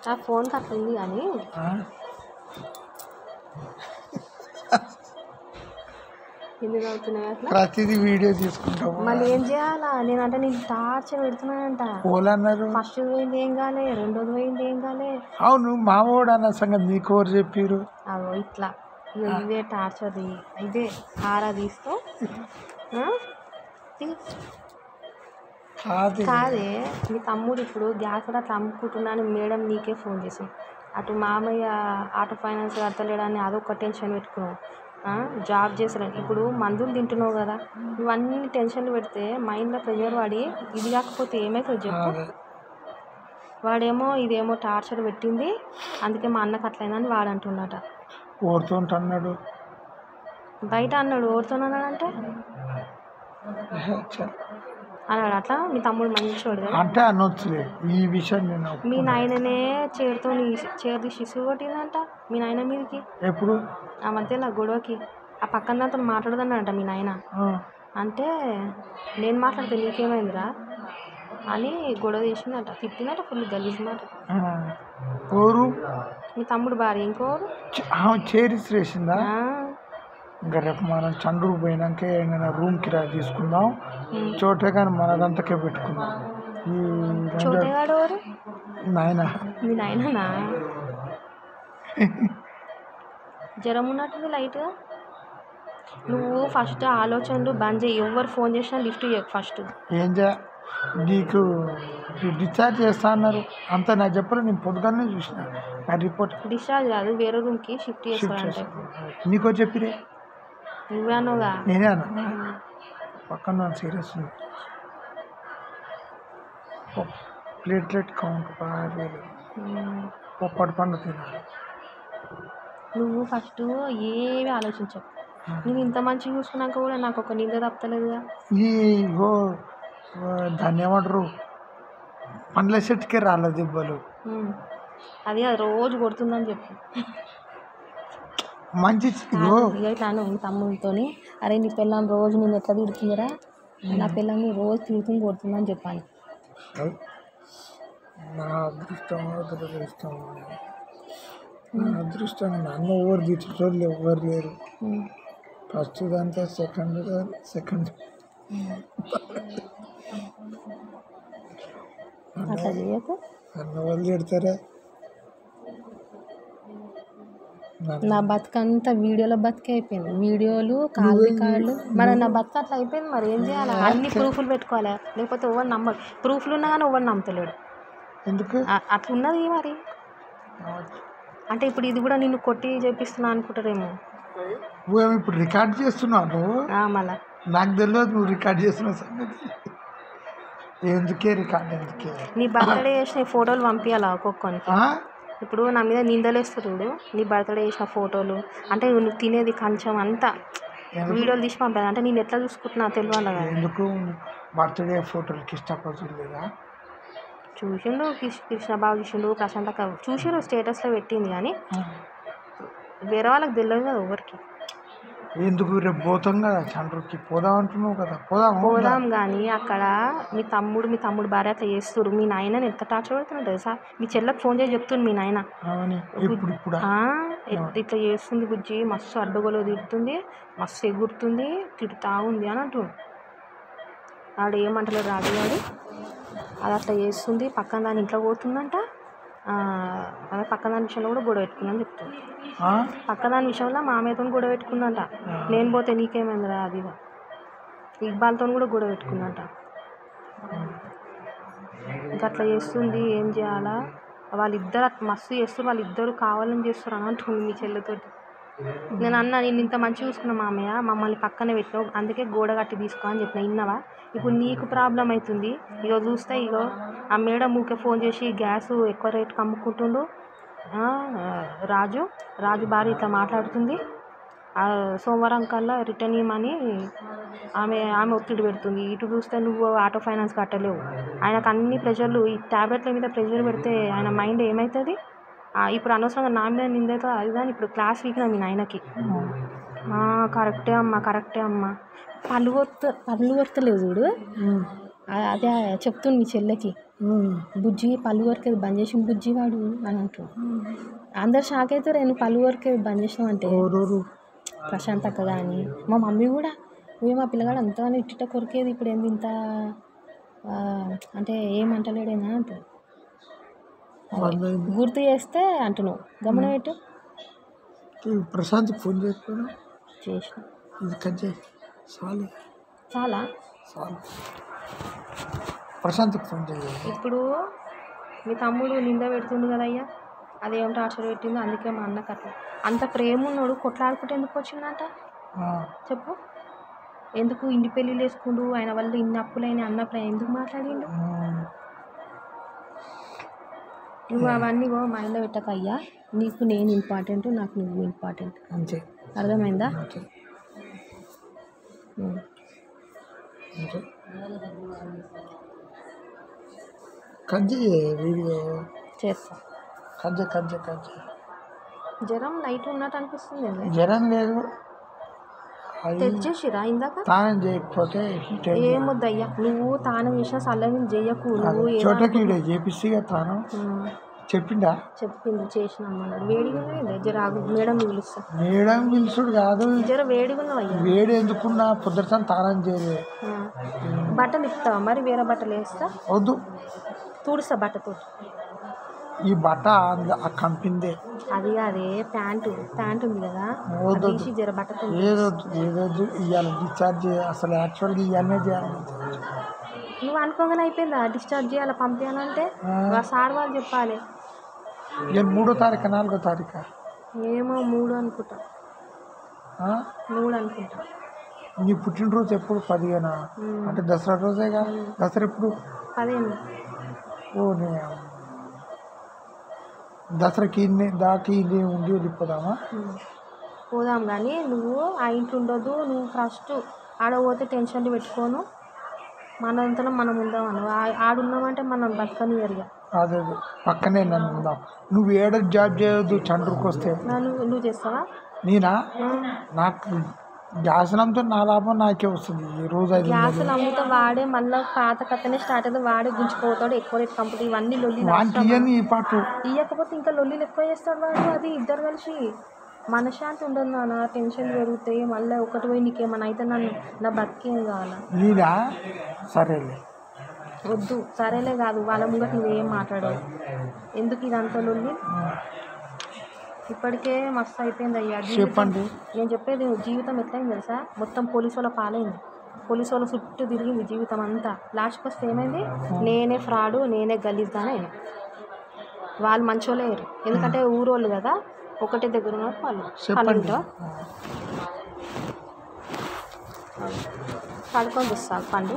ఆ ఫోన్ అట్లా ఉంది కానీ ఎందుకు అవుతున్నాయి అట్లా ప్రతిదీ వీడియో తీసుకుంటాము. మళ్ళీ ఏం చేయాలా? నేనంటే నేను టార్చర్ పెడుతున్నానంట. ఓలన్నారు ఫస్ట్ పోయింది ఏం కాలే, రెండోది పోయింది ఏం కాలే. అవును మామూడు అన్న సంగతి నీకు ఎవరు చెప్పారు? అవో ఇట్లా ఇవే టార్చర్ ఇదే హారా తీసుకో. కాదే మీ తమ్ముడు ఇప్పుడు గ్యాస్ కూడా అట్లా అమ్ముకుంటున్నాను మేడం నీకే ఫోన్ చేసాం. అటు మామయ్య ఆటో ఫైనాన్స్ కడతలేడని అదొక టెన్షన్ పెట్టుకున్నావు. జాబ్ చేస్తారని ఇప్పుడు మందులు తింటున్నావు కదా, ఇవన్నీ టెన్షన్లు పెడితే మైండ్లో ప్రెషర్ పడి ఇది కాకపోతే ఏమవుతుంది చెప్పు. వాడేమో ఇదేమో టార్చర్ పెట్టింది అందుకే మా అన్నకు అట్లయిందని వాడు అంటున్నట. ఓడుతూ అన్నాడు బయట అన్నాడు. ఓడుతున్నానంటే అన్నాడు అట్లా. మీ తమ్ముడు మంచోడు కదా అంటే అనొచ్చులే ఈ విషయం. నేను మీ నాయననే చేరు తీసి ఇసుగు కొట్టిందంట మీ నాయన మీదకి. ఎప్పుడు? ఆ మధ్యలో గొడవకి ఆ పక్కన దాంతో మాట్లాడదన్నాడంట మీ నాయన. అంటే నేను మాట్లాడితే నీకేమైందిరా అని గొడవ చేసిందంట, తిప్పిందంట ఫుల్ గలీజ్ మాట. ఎవరు? మీ తమ్ముడు భార్య. ఇంకోరు చేరిసిందా? ఇంకా రేపు మనం చండ్రూరు పోయినాక ఏమైనా రూమ్ కిరా తీసుకుందాం. చోటే కానీ మనదంతకే పెట్టుకుందాం. ఈ చోటేగాడు ఎవరు? నాయన. మీ నాయననా? జ్వరం ఉన్నట్టుంది లైట్గా. నువ్వు ఫస్ట్ ఆలోచనలు బంద్ చేయి. ఎవరు ఫోన్ చేసినా లిఫ్ట్ చేయకు ఫస్ట్. ఏం చేయ నీకు డిశ్చార్జ్ చేస్తా అన్నారు అంతా నాకు చెప్పరు. నేను పొద్దుగానే చూసిన ఆ రిపోర్ట్. డిశ్చార్జ్ కాదు, వేరే రూమ్కి షిఫ్ట్ చేస్తారంటే. నీకో చెప్పిరే? నువ్వే అన్నావుగా. నేనే అన్నా. పక్కన సీరియస్ ఉంది. ప్లేట్లెట్ కౌంట్ బాగా పొప్పటి పండు తినాలి. నువ్వు ఫస్ట్ ఏమీ ఆలోచించవు. నేను ఇంత మంచిగా చూసుకున్నాక కూడా నాకు ఒక నింద తప్పలేదుగా. ఇగో దాన్ని ఏమంటారు, పండ్ల చెట్టుకే రాలేదు దెబ్బలు. అది రోజు కొడుతుందని చెప్పు. మంచి ఇట్లా అను మీ తమ్ముడితో, అరే నీ పిల్లని రోజు నేను ఎట్లా తిడుతుందిరా, నా పిల్లని రోజు తిడుతుంది కొడుతుందని చెప్పాను. నా అదృష్టం దురదృష్టం. నా అదృష్టం నన్ను ఎవరు తీర్చేటోళ్ళు ఎవరు లేరు. ఫస్ట్ దాంతో సెకండ్ అట్లా చేయకు. నన్ను వాళ్ళు తిడతారా? నా బతుకంతా వీడియోలో బతికే అయిపోయింది. వీడియోలు కాల్ రికార్డులు. మరి నా బతుకు అట్లా అయిపోయింది. మరి ఏం చేయాలి? అన్ని ప్రూఫ్లు పెట్టుకోవాలి, లేకపోతే ఎవరు నమ్మరు. ప్రూఫ్లు ఉన్నా కానీ ఎవరు నమ్మతలేడు. ఎందుకు అట్లా ఉన్నది మరి? అంటే ఇప్పుడు ఇది కూడా నిన్ను కొట్టి చేపిస్తున్నా అనుకుంటారేమో. నువ్వేమో ఇప్పుడు రికార్డ్ చేస్తున్నావు. మళ్ళా నాకు తెలియదు నువ్వు రికార్డ్ చేస్తున్న సంగతి. ఎందుకే రికార్డ్? ఎందుకే నీ బర్త్డే చేసిన ఫోటోలు పంపించాలా ఒక్కొక్కరికి? ఇప్పుడు నా మీద నిందలేస్తారు చూడు, నీ బర్త్డే చేసిన ఫోటోలు అంటే నువ్వు తినేది కంచం అంతా వీడియోలు తీసి పంపాను. అంటే నేను ఎట్లా చూసుకుంటున్నా తెలియాలి కదా. ఎందుకు బర్త్డే ఫోటోలకి ఇష్టపడుతుందా? చూసిండు కృష్ణబాబు, చూసిండు ప్రశాంతక్క చూసిరు, స్టేటస్లో పెట్టింది. కానీ వేరే వాళ్ళకి తెలియదు కదా ఎవరికి. ఎందుకు రేపు పోతాం కదా చండ్రుకి, పోదాం అంటున్నావు కదా. పోదాం కానీ అక్కడ మీ తమ్ముడు భార్య అట్లా చేస్తున్నారు. మీ నాయన ఎంత టార్చర్ పెడుతున్నాడు తెలుసా. మీ చెల్లెకి ఫోన్ చేసి చెప్తుంది మీ నాయన ఇట్లా చేస్తుంది బుజ్జి, మస్తు అడ్డగోలు తిడుతుంది, మస్తు ఎగురుతుంది, తిడుతూ ఉంది అని అంటుంది. వాడు ఏమంటలేడు రాజుగాడు, అది అట్లా చేస్తుంది. పక్కన దాని ఇంట్లో పోతుందంట. అదే పక్కన దాని విషయంలో కూడా గొడవ పెట్టుకుందని చెప్తుంది. పక్క దాని విషయంలో మామయ్యతో గొడవ పెట్టుకుందంట. నేను పోతే నీకేమైందిరా అది ఇక్బాల్తో కూడా గొడవ పెట్టుకుందంట. ఇంకా అట్లా చేస్తుంది. ఏం చేయాలా? వాళ్ళిద్దరు మస్తు చేస్తారు, వాళ్ళిద్దరు కావాలని చేస్తారు అని అంటుంది మీ చెల్లెతోటి. నేను అన్నా, నేను ఇంత మంచిగా చూసుకున్నా మామయ్య, మమ్మల్ని పక్కన పెట్టినావు, అందుకే గోడ కట్టి తీసుకో అని చెప్పిన. విన్నావా? ఇప్పుడు నీకు ప్రాబ్లం అవుతుంది. ఇగో చూస్తే ఇగో ఆ మేడం ఊకే ఫోన్ చేసి గ్యాస్ ఎక్కువ రేటుకి అమ్ముకుంటుండు. రాజు భార్య ఇట్లా మాట్లాడుతుంది. సోమవారం కల్లా రిటర్న్ ఇవ్వమని ఆమె ఒత్తిడి పెడుతుంది. ఇటు చూస్తే నువ్వు ఆటో ఫైనాన్స్ కట్టలేవు. ఆయనకు అన్ని ప్రెషర్లు, ఈ ట్యాబ్లెట్ల మీద ప్రెషర్ పెడితే ఆయన మైండ్ ఏమవుతుంది? ఇప్పుడు అనవసరంగా నా మీద నిందైతే అదిదాని ఇప్పుడు క్లాస్ వీక్నా మీ నాయనకి. కరెక్టే అమ్మ పళ్ళు కొడతలేవు చూడు. అదే చెప్తుంది మీ చెల్లెకి. బుజ్జి పళ్ళు వరకు బంద్ చేసిన బుజ్జి వాడు అని అంటారు. అందరు షాక్ అవుతారు, నేను పళ్ళు వరకు బంద్ చేసినావు అంటే. ప్రశాంత్ అక్క కానీ మా మమ్మీ కూడా మా పిల్లగాడు అంతా ఇట్ట కొరికేది, ఇప్పుడు ఏంది ఇంత అంటే ఏమంటలేడేనా అంటారు. గుర్తు చేస్తే అంటున్నావు గమనం పెట్టు. ప్రశాంత్ ఫోన్ చేసిన చేసిన చాలా ప్రశాంత్కి ఫోన్ చేయాలి. ఇప్పుడు మీ తమ్ముడు నింద పెడుతుండు కదయ్యా, అదేం టార్చర్ పెట్టిందో, అందుకే మా అన్నకు అట్లా. అంత ప్రేమ ఉన్నాడు కొట్లాడుకుంటే ఎందుకు వచ్చిందంట చెప్పు? ఎందుకు ఇంటి పెళ్ళిళ్ళు వేసుకుండు, ఆయన వల్ల ఇన్ని అప్పులైనా అన్నప్పుడు ఎందుకు మాట్లాడిండు? నువ్వు అవన్నీ మైండ్లో పెట్టక అయ్యా, నీకు నేను ఇంపార్టెంట్, నాకు నువ్వు ఇంపార్టెంట్, అంతే. అర్థమైందా? కజ్జి వీడియో చేస్తా. కజ్జ జ్వరం నైట్ ఉన్నట్టు అనిపిస్తుంది. జ్వరం లేదు, తెచ్చేసిరా ఇందాక. తానం చేయకపోతే ఏమొద్దయ్యా, నువ్వు తానం చేసినా చల్లని చేయకు. నువ్వు చోటకి చేపిస్తే తానం చెప్పిండా? చెప్పింది, చేసిన అమ్మన్నాడు. వేడిగా జర మేడం పిలుస్తా. మేడం పిలుచుడు కాదు, జర వేడిగా ఉన్నావయ్యా. వేడి ఎందుకున్నా పొద్దున తానం చేయలేదు. బట్టలు ఇస్తావా మరి? వేరే బట్టలు వేస్తా. వద్దు, తుడుస్తా బట్టతో. ఈ బట్ట కంపిందే అది అదే ప్యాంటు ఉంది కదా, తీసి జర బట్టతో. ఏదొద్దు ఇవాళ డిశ్చార్జ్ అసలు యాక్చువల్గా ఇవన్నీ చేయాలి. నువ్వు అనుకోగానే అయిపోయిందా డిశ్చార్జ్ చేయాలి పంపించాలంటే? సార్ వాళ్ళు చెప్పాలి. 3వ తారీఖు 4వ తారీఖు ఏమో 3 అనుకుంటా. 3 అనుకుంటా. నీ పుట్టినరోజు ఎప్పుడు? 15 అంటే దసరా రోజేగా. దసరా ఎప్పుడు? 15. ఓ దసరాకి దాకి ఉండి వెళ్ళిపోదామా? పోదాం కానీ నువ్వు ఆ ఇంట్లో ఉండొద్దు. నువ్వు ఫస్ట్ ఆడ పోతే టెన్షన్లు పెట్టుకోను, మనంతలో మనం ఉందామని. ఆడున్నామంటే మనం బతకనియరుగా. అదే పక్కనే నన్ను ఉందాం. నువ్వు ఏడ జాబ్ చేయొద్దు, చండ్రుకి వస్తే. నువ్వు చేస్తావా? నేనా? నాకు గ్యాస్ అమ్మితే నా లాభం నాకే వస్తుంది. ఈ రోజు గ్యాసులు అమ్మితే వాడే మళ్ళీ పాత కథనే స్టార్ట్ అయితే వాడే గుంజుకుపోతాడు. ఎక్కువ రేట్ కంపెనీ ఇవన్నీ లొల్లి ఇవ్వకపోతే ఇంకా లొల్లిలు ఎక్కువ చేస్తాడు వాడు. అది ఇద్దరు కలిసి మనశ్శాంతి ఉండదు నాన్న. టెన్షన్ పెరుగుతాయి మళ్ళీ. ఒకటి పోయి నీకేమన్నా అయితే నా బతికేం కావాలా? నీదా? సరేలే. వద్దు సరేలే కాదు, వాళ్ళ ముంగట నువ్వేం మాట్లాడవు. ఎందుకు ఇదంతా లొల్లి? ఇప్పటికే మస్తు అయిపోయింది అయ్యా. చెప్పండి. నేను చెప్పేది జీవితం ఎట్లయింది తెలుసా? మొత్తం పోలీసు వాళ్ళ పాలైంది. పోలీసు వాళ్ళ చుట్టూ తిరిగింది జీవితం అంతా. లాస్ట్కి వస్తే ఏమైంది? నేనే ఫ్రాడు, నేనే గలీజ్దానే. వాళ్ళు మంచోళ్ళే, ఎందుకంటే ఊరోళ్ళు కదా, ఒకటే దగ్గర ఉన్నారు వాళ్ళు. పడుకొని చూస్తా పండు.